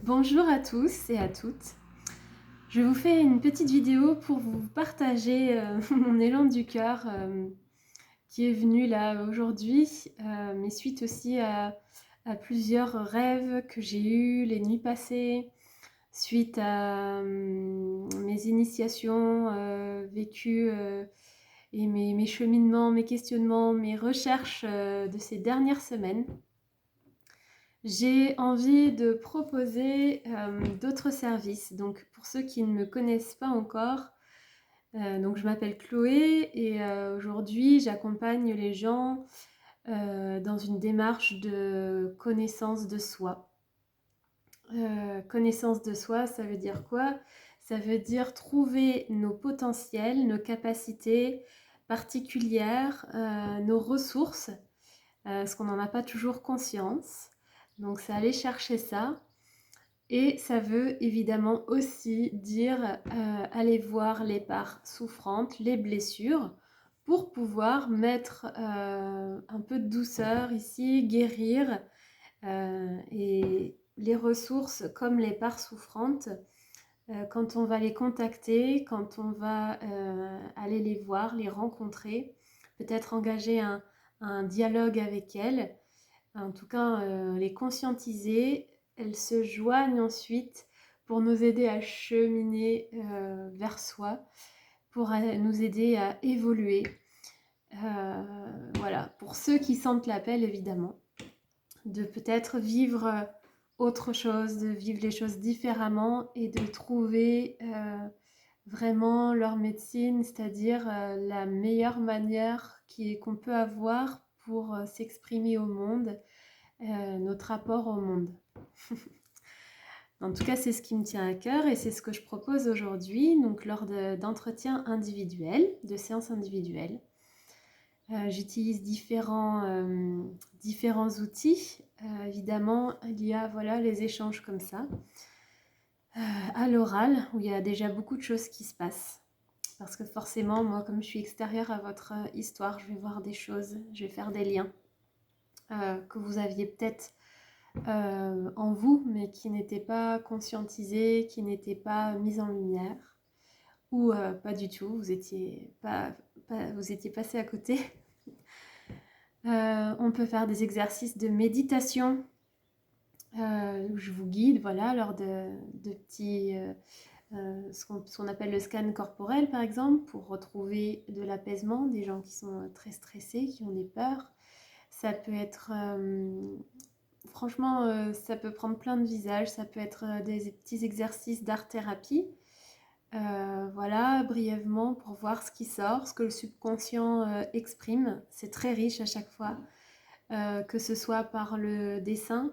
Bonjour à tous et à toutes. Je vous fais une petite vidéo pour vous partager mon élan du cœur qui est venu là aujourd'hui, mais suite aussi à plusieurs rêves que j'ai eus les nuits passées, suite à mes initiations vécues et mes cheminements, mes questionnements, mes recherches de ces dernières semaines. J'ai envie de proposer d'autres services. Donc, pour ceux qui ne me connaissent pas encore, donc je m'appelle Chloé et aujourd'hui, j'accompagne les gens dans une démarche de connaissance de soi. Connaissance de soi, ça veut dire quoi? Ça veut dire trouver nos potentiels, nos capacités particulières, nos ressources, parce qu'on n'en a pas toujours conscience. Donc, c'est aller chercher ça. Et ça veut évidemment aussi dire aller voir les parts souffrantes, les blessures, pour pouvoir mettre un peu de douceur ici, guérir. Et les ressources comme les parts souffrantes, quand on va les contacter, quand on va aller les voir, les rencontrer, peut-être engager un dialogue avec elles, en tout cas les conscientiser, elles se joignent ensuite pour nous aider à cheminer vers soi, pour nous aider à évoluer. Voilà, pour ceux qui sentent l'appel évidemment, de peut-être vivre autre chose, de vivre les choses différemment et de trouver vraiment leur médecine, c'est-à-dire la meilleure manière qu'on peut avoir pour s'exprimer au monde, notre rapport au monde. En tout cas, c'est ce qui me tient à cœur et c'est ce que je propose aujourd'hui, donc lors d'entretiens individuels, de séances individuelles. J'utilise différents outils. Évidemment, il y a les échanges comme ça, à l'oral, où il y a déjà beaucoup de choses qui se passent. Parce que forcément, moi, comme je suis extérieure à votre histoire, je vais voir des choses, je vais faire des liens que vous aviez peut-être en vous, mais qui n'étaient pas conscientisés, qui n'étaient pas mis en lumière, ou pas du tout, vous étiez passé à côté. On peut faire des exercices de méditation où je vous guide, lors de petits, ce qu'on appelle le scan corporel par exemple, pour retrouver de l'apaisement, des gens qui sont très stressés, qui ont des peurs. Ça peut être, franchement, ça peut prendre plein de visages, ça peut être des petits exercices d'art-thérapie. Brièvement pour voir ce qui sort, ce que le subconscient exprime. C'est très riche à chaque fois, que ce soit par le dessin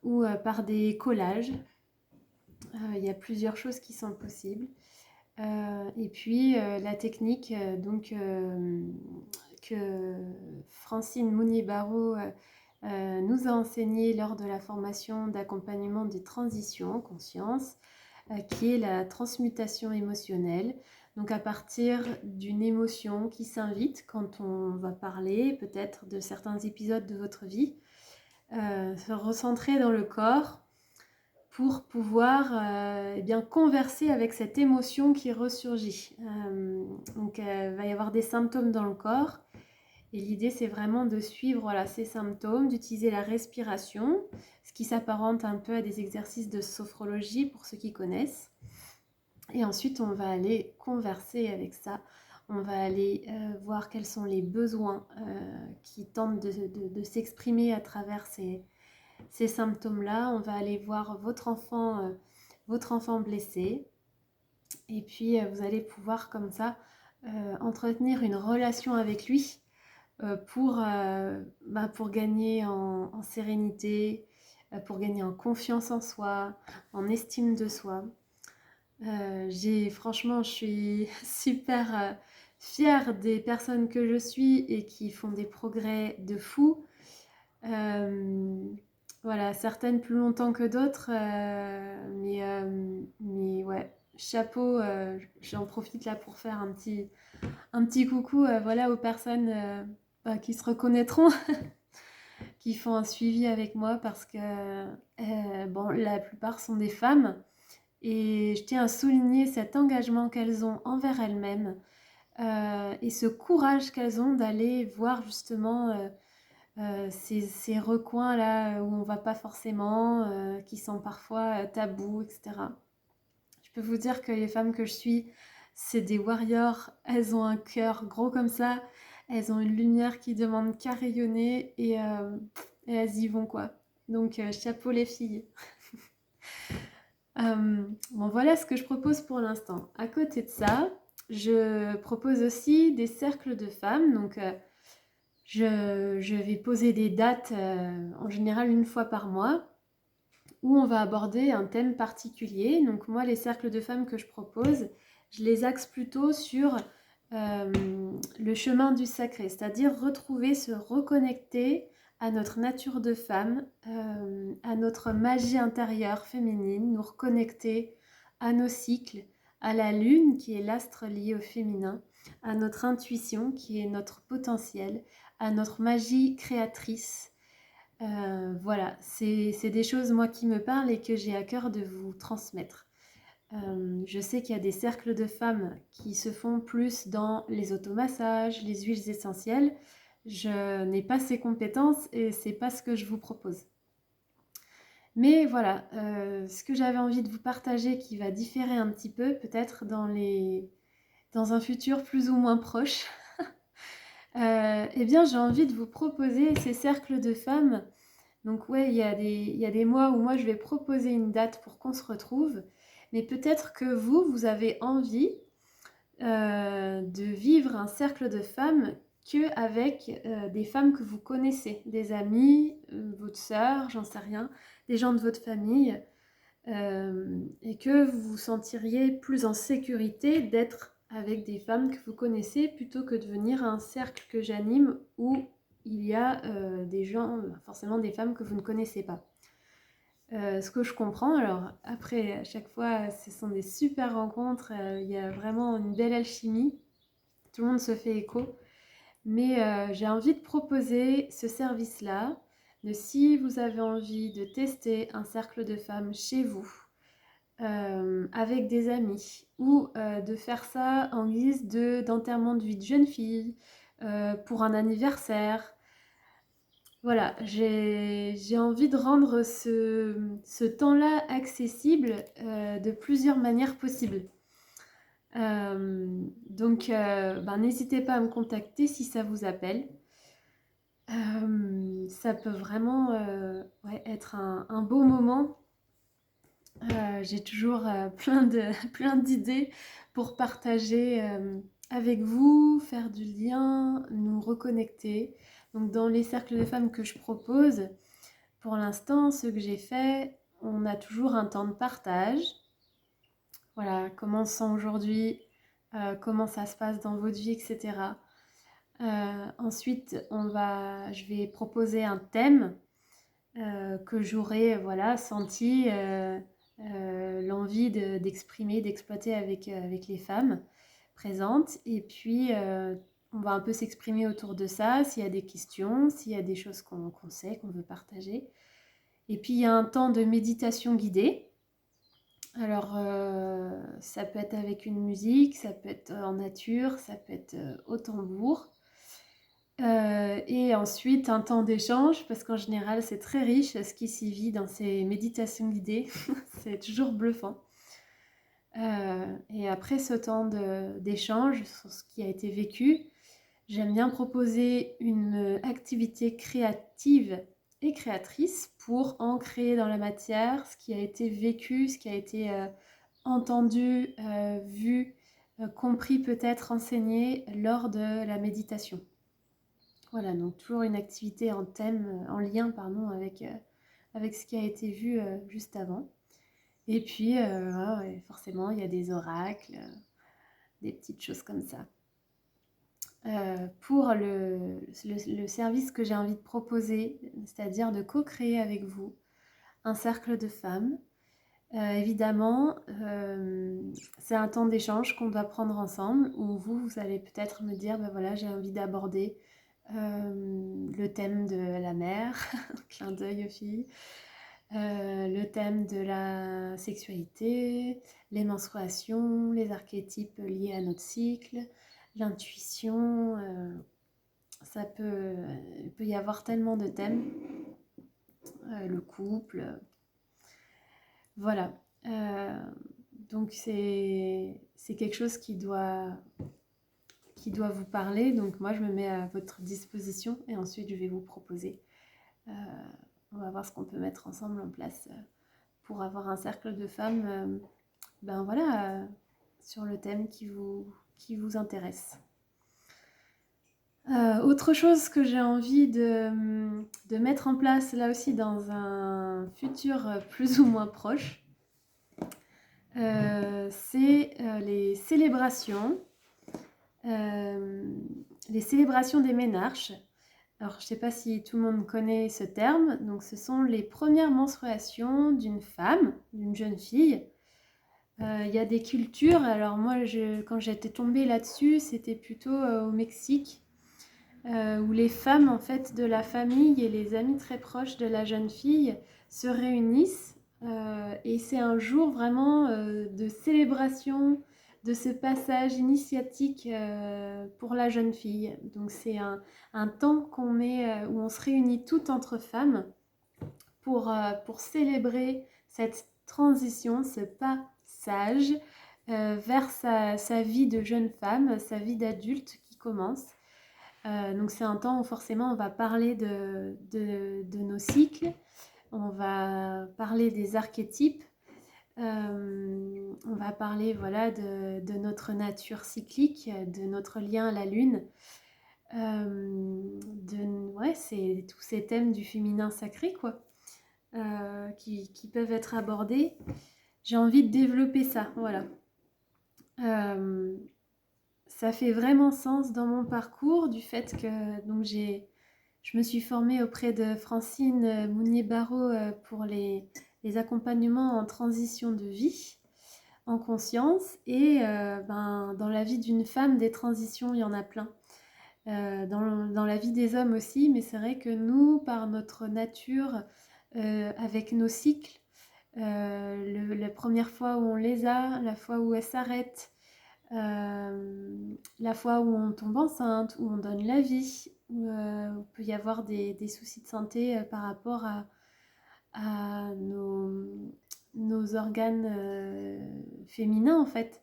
ou par des collages. Il y a plusieurs choses qui sont possibles. Et puis la technique que Francine Mounier-Barrault nous a enseignée lors de la formation d'accompagnement des transitions en conscience, qui est la transmutation émotionnelle. Donc à partir d'une émotion qui s'invite quand on va parler peut-être de certains épisodes de votre vie, se recentrer dans le corps pour pouvoir converser avec cette émotion qui ressurgit. Donc il va y avoir des symptômes dans le corps et l'idée c'est vraiment de suivre ces symptômes, d'utiliser la respiration, ce qui s'apparente un peu à des exercices de sophrologie pour ceux qui connaissent. Et ensuite on va aller converser avec ça, on va aller voir quels sont les besoins qui tentent de s'exprimer à travers ces symptômes-là. On va aller voir votre enfant blessé. Et puis, vous allez pouvoir comme ça entretenir une relation avec lui pour gagner en sérénité, pour gagner en confiance en soi, en estime de soi. Franchement, je suis super fière des personnes que je suis et qui font des progrès de fou. Certaines plus longtemps que d'autres, mais ouais, chapeau, j'en profite là pour faire un petit coucou aux personnes qui se reconnaîtront, qui font un suivi avec moi parce que la plupart sont des femmes. Et je tiens à souligner cet engagement qu'elles ont envers elles-mêmes et ce courage qu'elles ont d'aller voir justement ces recoins-là où on ne va pas forcément, qui sont parfois tabous, etc. Je peux vous dire que les femmes que je suis, c'est des warriors. Elles ont un cœur gros comme ça. Elles ont une lumière qui demande qu'à rayonner et elles y vont quoi. Donc chapeau les filles. Bon, voilà ce que je propose pour l'instant. À côté de ça, je propose aussi des cercles de femmes. Donc, je vais poser des dates, en général une fois par mois, où on va aborder un thème particulier. Donc, moi, les cercles de femmes que je propose, je les axe plutôt sur le chemin du sacré, c'est-à-dire retrouver, se reconnecter à notre nature de femme, à notre magie intérieure féminine, nous reconnecter à nos cycles, à la lune qui est l'astre lié au féminin, à notre intuition qui est notre potentiel, à notre magie créatrice. Voilà, c'est des choses moi qui me parlent et que j'ai à cœur de vous transmettre. Je sais qu'il y a des cercles de femmes qui se font plus dans les automassages, les huiles essentielles. Je n'ai pas ces compétences et c'est pas ce que je vous propose. Mais voilà, ce que j'avais envie de vous partager qui va différer un petit peu, peut-être dans un futur plus ou moins proche, eh bien j'ai envie de vous proposer ces cercles de femmes. Donc ouais, il y a des mois où moi je vais proposer une date pour qu'on se retrouve. Mais peut-être que vous avez envie de vivre un cercle de femmes qu'avec des femmes que vous connaissez, des amis, votre sœur, j'en sais rien, des gens de votre famille, et que vous vous sentiriez plus en sécurité d'être avec des femmes que vous connaissez plutôt que de venir à un cercle que j'anime où il y a des gens, forcément des femmes que vous ne connaissez pas. Ce que je comprends, alors après à chaque fois ce sont des super rencontres, il y a vraiment une belle alchimie, tout le monde se fait écho, mais j'ai envie de proposer ce service-là, de si vous avez envie de tester un cercle de femmes chez vous, avec des amis, ou de faire ça en guise d'enterrement de vie de jeune fille, pour un anniversaire. Voilà, j'ai envie de rendre ce temps-là accessible de plusieurs manières possibles. N'hésitez pas à me contacter si ça vous appelle. Ça peut vraiment être un beau moment. J'ai toujours plein d'idées pour partager avec vous, faire du lien, nous reconnecter. Donc dans les cercles de femmes que je propose, pour l'instant, ce que j'ai fait, on a toujours un temps de partage. Voilà, comment on se sent aujourd'hui, comment ça se passe dans votre vie, etc. Ensuite, je vais proposer un thème que j'aurais senti l'envie d'exprimer, d'exploiter avec les femmes présentes. Et puis, on va un peu s'exprimer autour de ça, s'il y a des questions, s'il y a des choses qu'on sait, qu'on veut partager. Et puis, il y a un temps de méditation guidée. Alors, ça peut être avec une musique, ça peut être en nature, ça peut être au tambour. Et ensuite, un temps d'échange, parce qu'en général, c'est très riche ce qui s'y vit dans ces méditations guidées. C'est toujours bluffant. Et après ce temps d'échange sur ce qui a été vécu, j'aime bien proposer une activité créative et créatrice pour ancrer dans la matière ce qui a été vécu, ce qui a été entendu, vu, compris peut-être, enseigné lors de la méditation. Voilà, donc toujours une activité en thème, en lien pardon, avec ce qui a été vu juste avant. Et puis, forcément, il y a des oracles, des petites choses comme ça. Pour le service que j'ai envie de proposer, c'est-à-dire de co-créer avec vous un cercle de femmes, évidemment, c'est un temps d'échange qu'on doit prendre ensemble, où vous allez peut-être me dire, voilà, j'ai envie d'aborder le thème de la mère, clin d'œil aux filles, le thème de la sexualité, les menstruations, les archétypes liés à notre cycle, l'intuition. Il peut y avoir tellement de thèmes, le couple, voilà. Donc c'est quelque chose qui doit vous parler. Donc moi, je me mets à votre disposition et ensuite, je vais vous proposer. On va voir ce qu'on peut mettre ensemble en place pour avoir un cercle de femmes, ben voilà, sur le thème qui vous intéresse. Autre chose que j'ai envie de mettre en place là aussi dans un futur plus ou moins proche, c'est les célébrations des ménarches. Alors, je ne sais pas si tout le monde connaît ce terme. Donc, ce sont les premières menstruations d'une femme, d'une jeune fille. Il y a des cultures. Alors, moi, quand j'étais tombée là-dessus, c'était plutôt au Mexique, où les femmes, en fait, de la famille et les amis très proches de la jeune fille se réunissent. Et c'est un jour vraiment de célébration de ce passage initiatique pour la jeune fille. Donc c'est un temps qu'on met où on se réunit toutes entre femmes pour célébrer cette transition, ce passage vers sa vie de jeune femme, sa vie d'adulte qui commence. Donc c'est un temps où forcément on va parler de nos cycles, on va parler des archétypes, on va parler voilà, de notre nature cyclique, de notre lien à la lune. Ouais, c'est tous ces thèmes du féminin sacré quoi, qui peuvent être abordés. J'ai envie de développer ça, voilà. Ça fait vraiment sens dans mon parcours du fait que donc je me suis formée auprès de Francine Mounier-Barrault pour les accompagnements en transition de vie, en conscience. Et dans la vie d'une femme, des transitions, il y en a plein. Dans la vie des hommes aussi, mais c'est vrai que nous, par notre nature, avec nos cycles, la première fois où on les a, la fois où elles s'arrêtent, la fois où on tombe enceinte, où on donne la vie, où il peut y avoir des soucis de santé par rapport à nos organes féminins en fait.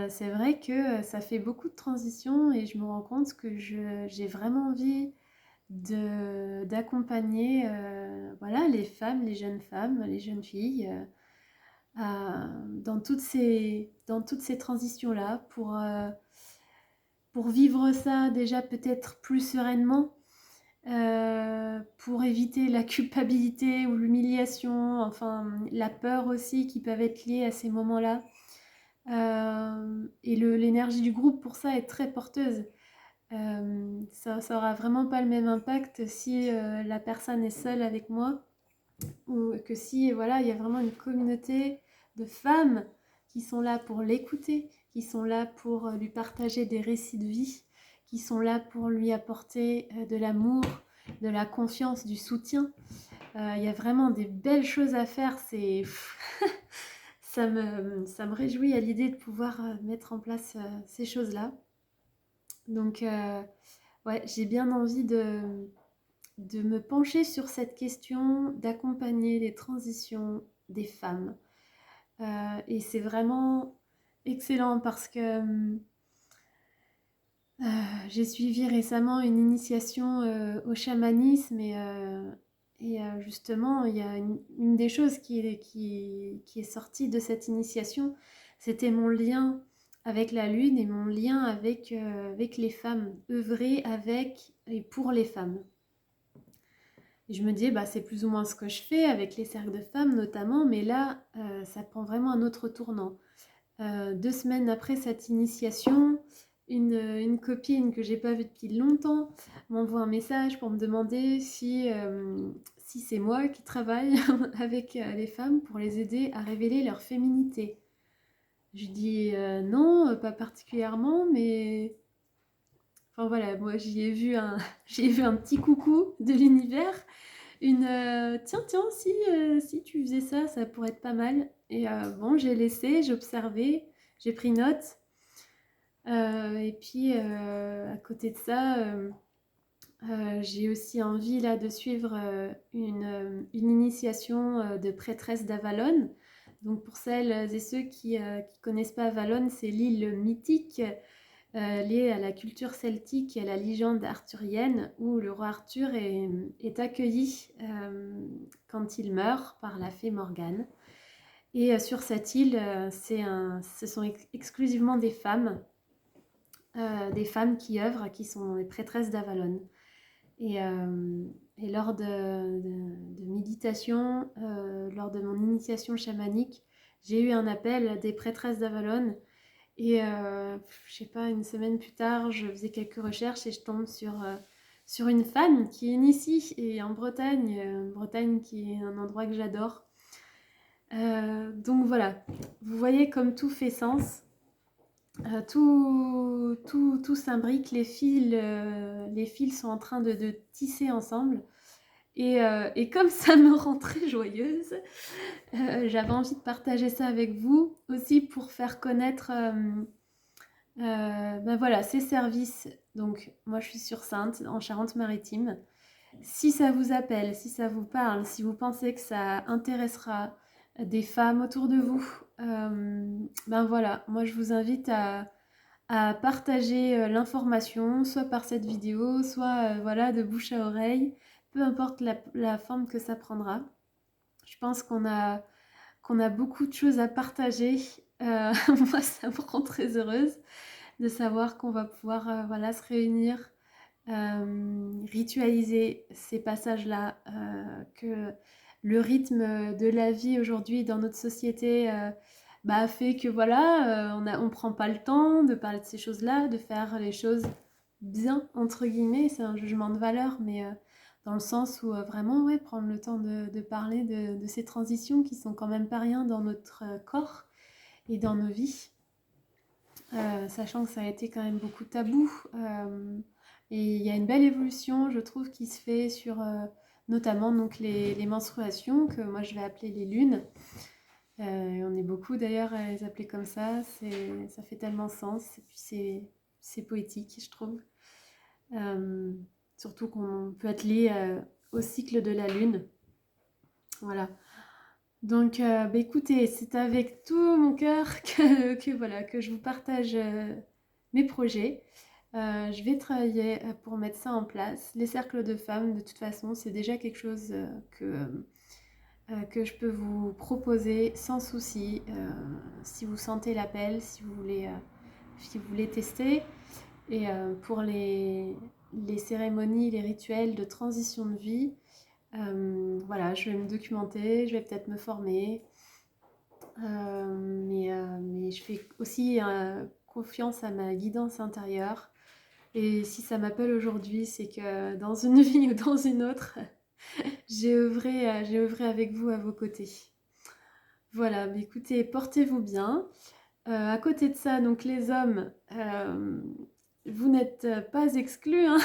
C'est vrai que ça fait beaucoup de transitions et je me rends compte que j'ai vraiment envie d'accompagner voilà, les femmes, les jeunes filles dans toutes ces transitions-là pour vivre ça déjà peut-être plus sereinement, pour éviter la culpabilité ou l'humiliation, enfin la peur aussi qui peuvent être liées à ces moments-là. Et l'énergie du groupe pour ça est très porteuse. Ça aura vraiment pas le même impact si la personne est seule avec moi ou que si voilà, il y a vraiment une communauté de femmes qui sont là pour l'écouter, qui sont là pour lui partager des récits de vie, qui sont là pour lui apporter de l'amour, de la confiance, du soutien. Il y a vraiment des belles choses à faire. Ça me réjouit à l'idée de pouvoir mettre en place ces choses-là. Donc, ouais, j'ai bien envie de me pencher sur cette question, d'accompagner les transitions des femmes. Et c'est vraiment excellent parce que j'ai suivi récemment une initiation au chamanisme et justement, il y a une des choses qui est sortie de cette initiation, c'était mon lien avec la lune et mon lien avec les femmes, œuvrer avec et pour les femmes. Et je me disais, bah, c'est plus ou moins ce que je fais avec les cercles de femmes notamment, mais là, ça prend vraiment un autre tournant. 2 semaines après cette initiation, une copine que j'ai pas vue depuis longtemps m'envoie un message pour me demander si c'est moi qui travaille avec les femmes pour les aider à révéler leur féminité. Je dis non, pas particulièrement, mais enfin voilà, moi j'y ai vu un petit coucou de l'univers. Tiens, si tu faisais ça, ça pourrait être pas mal. Et bon, j'ai laissé, j'ai observé, j'ai pris note. Et puis, à côté de ça, j'ai aussi envie là de suivre une initiation de prêtresse d'Avalon. Donc pour celles et ceux qui ne connaissent pas Avalon, c'est l'île mythique liée à la culture celtique et à la légende arthurienne où le roi Arthur est accueilli quand il meurt par la fée Morgane. Et sur cette île, ce sont exclusivement des femmes qui œuvrent, qui sont les prêtresses d'Avalon. Et, euh, et lors de méditation, lors de mon initiation chamanique, j'ai eu un appel des prêtresses d'Avalon. Et je sais pas, une semaine plus tard, je faisais quelques recherches et je tombe sur une femme qui initie et en Bretagne qui est un endroit que j'adore. Donc voilà, vous voyez comme tout fait sens. Tout s'imbrique, les fils sont en train de tisser ensemble. Et comme ça me rend très joyeuse, j'avais envie de partager ça avec vous aussi pour faire connaître ben voilà, ces services. Donc moi je suis sur Saintes, en Charente-Maritime. Si ça vous appelle, si ça vous parle, si vous pensez que ça intéressera des femmes autour de vous, ben voilà, moi je vous invite à partager l'information, soit par cette vidéo, soit voilà, de bouche à oreille, peu importe la forme que ça prendra. Je pense qu'on a beaucoup de choses à partager. Moi, ça me rend très heureuse de savoir qu'on va pouvoir voilà, se réunir, ritualiser ces passages-là, que le rythme de la vie aujourd'hui dans notre société bah, fait que voilà, on prend pas le temps de parler de ces choses-là, de faire les choses bien, entre guillemets, c'est un jugement de valeur, mais dans le sens où vraiment, ouais, prendre le temps de parler de ces transitions qui sont quand même pas rien dans notre corps et dans nos vies, sachant que ça a été quand même beaucoup tabou. Et il y a une belle évolution, je trouve, qui se fait sur notamment donc les menstruations, que moi je vais appeler les lunes. On est beaucoup d'ailleurs à les appeler comme ça, ça fait tellement sens, et puis c'est poétique, je trouve. Euh, Surtout qu'on peut être lié au cycle de la lune. Voilà. Donc, bah, écoutez, c'est avec tout mon cœur voilà, que je vous partage mes projets. Je vais travailler pour mettre ça en place. Les cercles de femmes, de toute façon, c'est déjà quelque chose que je peux vous proposer sans souci. Si vous sentez l'appel, si vous voulez tester. Et pour les cérémonies, les rituels de transition de vie, voilà, je vais me documenter, je vais peut-être me former. Mais je fais aussi confiance à ma guidance intérieure. Et si ça m'appelle aujourd'hui, c'est que dans une vie ou dans une autre, j'ai œuvré avec vous à vos côtés. Voilà, mais écoutez, portez-vous bien. À côté de ça, donc les hommes, vous n'êtes pas exclus, hein.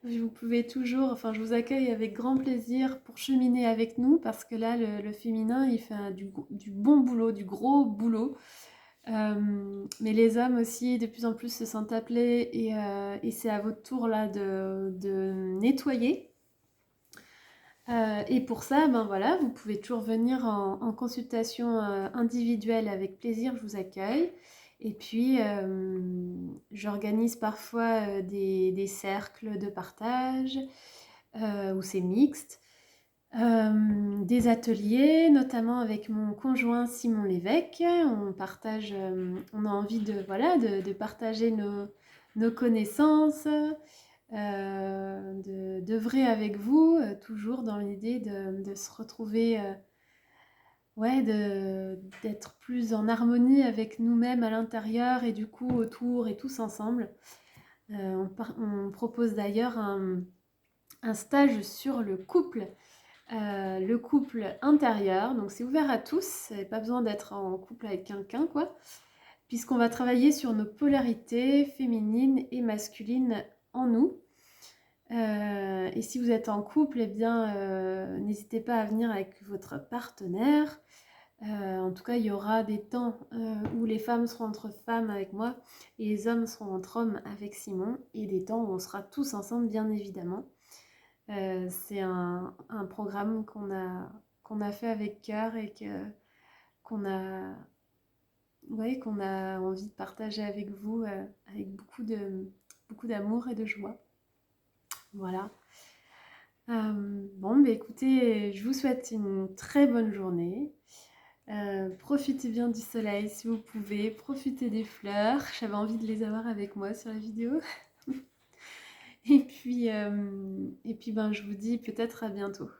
Vous pouvez toujours, enfin je vous accueille avec grand plaisir pour cheminer avec nous parce que là le féminin il fait du bon boulot, du gros boulot. Mais les hommes aussi de plus en plus se sentent appelés et c'est à votre tour là de nettoyer. Et pour ça, ben voilà, vous pouvez toujours venir en consultation individuelle avec plaisir, je vous accueille. Et puis, j'organise parfois des cercles de partage où c'est mixte, des ateliers, notamment avec mon conjoint Simon Lévesque. On partage, on a envie voilà, de partager nos connaissances, d'œuvrer avec vous, toujours dans l'idée de se retrouver, ouais, d'être plus en harmonie avec nous-mêmes à l'intérieur et du coup autour et tous ensemble. On propose d'ailleurs un stage sur le couple intérieur, donc c'est ouvert à tous, vous n'avez pas besoin d'être en couple avec quelqu'un, quoi, puisqu'on va travailler sur nos polarités féminines et masculines en nous. Et si vous êtes en couple, eh bien, n'hésitez pas à venir avec votre partenaire. En tout cas, il y aura des temps où les femmes seront entre femmes avec moi et les hommes seront entre hommes avec Simon, et des temps où on sera tous ensemble, bien évidemment. C'est un programme qu'on a fait avec cœur et qu'on a, ouais, qu'on a envie de partager avec vous, avec beaucoup d'amour et de joie. Voilà. Bon, bah écoutez, je vous souhaite une très bonne journée. Profitez bien du soleil si vous pouvez, profitez des fleurs. J'avais envie de les avoir avec moi sur la vidéo. Et puis ben, je vous dis peut-être à bientôt.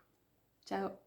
Ciao!